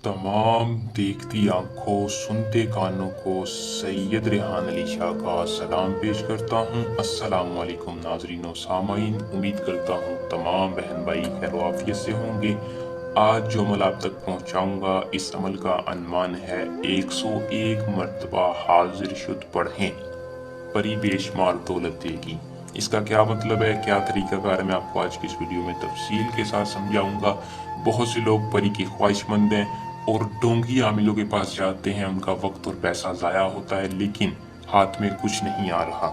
तमाम देखती आंखों सुनते कानों को सैयद रेहान अली शाह का सलाम पेश करता हूँ। अस्सलाम वालेकुम नाजरीन व सामाइन, उम्मीद करता हूँ तमाम बहन भाई खैर आफियत से होंगे। आज जो अमल आप तक पहुँचाऊँगा, इस अमल का अनवान है 101 मरतबा हाजिर शुद पढ़ें, परी बेशुमार दौलत देगी। इसका क्या मतलब है, क्या तरीकाकार है, मैं आपको आज की इस वीडियो में तफसील के साथ समझाऊंगा। बहुत से लोग परी की ख्वाहिशमंद हैं और ढोंगी आमिलों के पास जाते हैं, उनका वक्त और पैसा ज़ाया होता है लेकिन हाथ में कुछ नहीं आ रहा।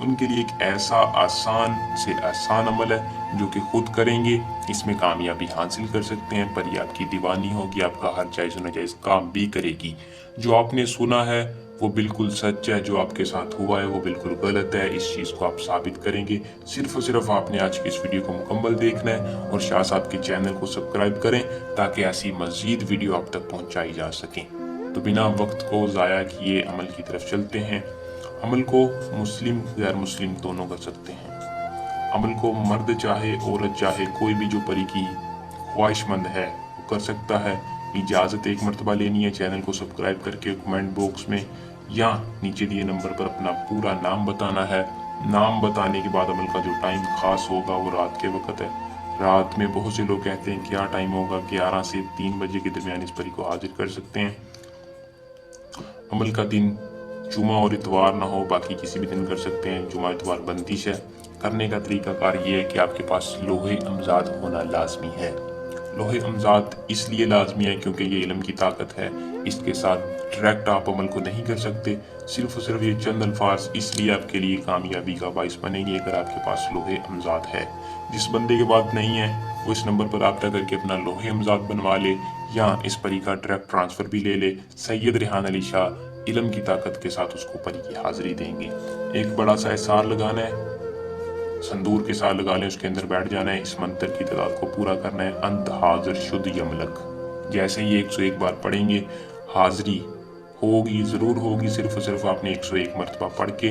उनके लिए एक ऐसा आसान से आसान अमल है जो कि खुद करेंगे, इसमें कामयाबी हासिल कर सकते हैं। परी आपकी दीवानी होगी, आपका हर जायज़ नाजायज़ काम भी करेगी। जो आपने सुना है वो बिल्कुल सच है, जो आपके साथ हुआ है वो बिल्कुल गलत है, इस चीज़ को आप साबित करेंगे। सिर्फ और सिर्फ आपने आज की इस वीडियो को मुकम्मल देखना है और शाह साहब के चैनल को सब्सक्राइब करें ताकि ऐसी मज़ीद वीडियो आप तक पहुंचाई जा सकें। तो बिना वक्त को ज़ाया किए अमल की तरफ चलते हैं। अमल को मुस्लिम गैर मुस्लिम दोनों कर सकते हैं। अमल को मर्द चाहे औरत चाहे कोई भी जो परी की ख्वाहिशमंद है वो कर सकता है। इजाज़त एक मरतबा लेनी है, चैनल को सब्सक्राइब करके कमेंट बॉक्स में या नीचे दिए नंबर पर अपना पूरा नाम बताना है। नाम बताने के बाद अमल का जो टाइम खास होगा वो रात के वक्त है। रात में बहुत से लोग कहते हैं क्या टाइम होगा, 11 से 3 बजे के दरमियान इस परी को हाजिर कर सकते हैं। अमल का दिन जुमा और इतवार ना हो, बाकी किसी भी दिन कर सकते हैं। जुमा इतवार बंदिश है। करने का तरीकाकार ये है कि आपके पास लोहे अमजाद होना लाजमी है। लोहे अमजाद इसलिए लाजमी है क्योंकि ये इल्म की ताकत है, इसके साथ डायरेक्ट आप अमल को नहीं कर सकते। सिर्फ और सिर्फ ये चंद अल्फाज इसलिए आपके लिए कामयाबी का बाइस बनेंगे अगर आपके पास लोहे अमजाद है। जिस बंदे के पास नहीं है वो इस नंबर पर रब्ता करके अपना लोहे अमजाद बनवा ले या इस परी का डायरेक्ट ट्रांसफ़र भी ले ले। सैयद रेहान अली शाह इल्म की ताकत के साथ उसको परी की हाजिरी देंगे। एक बड़ा सा एहसार लगाना है, संदूर के साथ लगा लें, उसके अंदर बैठ जाना है, इस मंत्र की तादाद को पूरा करना है। अंत हाजिर शुद्ध यमलक, जैसे ही 101 बार पढ़ेंगे हाजिरी होगी, ज़रूर होगी। सिर्फ और सिर्फ आपने 101 मरतबा पढ़ के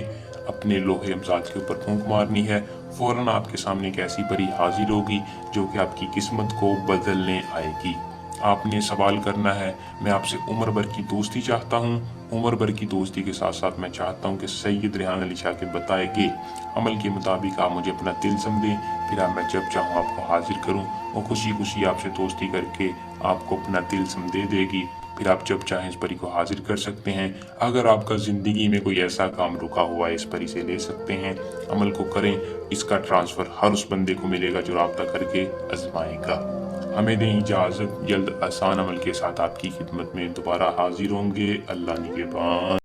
अपने लोहे अमजाद के ऊपर फूंक मारनी है। फ़ौरन आपके सामने एक ऐसी परी हाजिर होगी जो कि आपकी किस्मत को बदलने आएगी। आपने सवाल करना है, मैं आपसे उम्र भर की दोस्ती चाहता हूँ। उम्र भर की दोस्ती के साथ साथ मैं चाहता हूँ कि सैयद रेहान अली शाह के बताए गए अमल के मुताबिक आप मुझे अपना दिल समझें, फिर मैं जब चाहूँ आपको हाजिर करूँ। वो खुशी खुशी आपसे दोस्ती करके आपको अपना दिल दे देगी, फिर आप जब चाहें इस परी को हाजिर कर सकते हैं। अगर आपका ज़िंदगी में कोई ऐसा काम रुका हुआ है, इस परी से ले सकते हैं। अमल को करें, इसका ट्रांसफ़र हर उस बंदे को मिलेगा जो रब्ता करके आजमाएगा। हमें दें इजाज़त, जल्द आसान अमल के साथ आपकी खिदमत में दोबारा हाजिर होंगे। अल्लाह निगहबान।